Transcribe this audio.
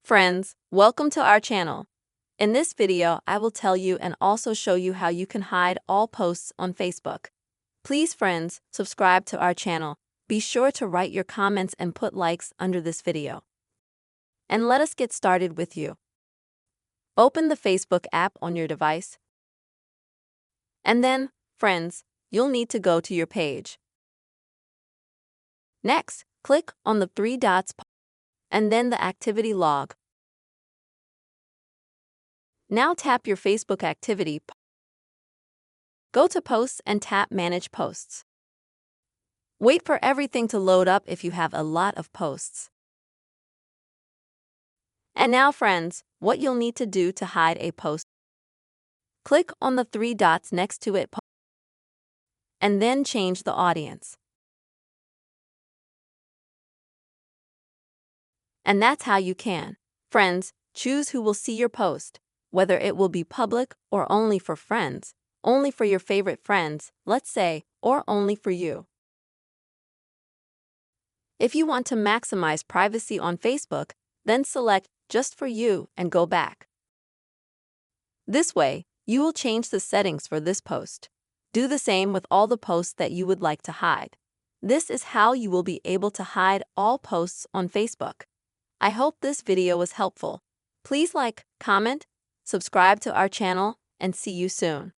Friends, welcome to our channel. In this video, I will tell you and also show you how you can hide all posts on Facebook. Please, friends, subscribe to our channel. Be sure to write your comments and put likes under this video. And let us get started with you. Open the Facebook app on your device. And then, friends, you'll need to go to your page. Next, click on the three dots and then the activity log. Now tap your Facebook activity. Go to Posts and tap Manage Posts. Wait for everything to load up if you have a lot of posts. And now, friends, what you'll need to do to hide a post. Click on the three dots next to it and then change the audience. And that's how you can, friends, choose who will see your post, whether it will be public or only for friends, only for your favorite friends, let's say, or only for you. If you want to maximize privacy on Facebook, then select Just for You and go back. This way, you will change the settings for this post. Do the same with all the posts that you would like to hide. This is how you will be able to hide all posts on Facebook. I hope this video was helpful. Please like, comment, subscribe to our channel, and see you soon.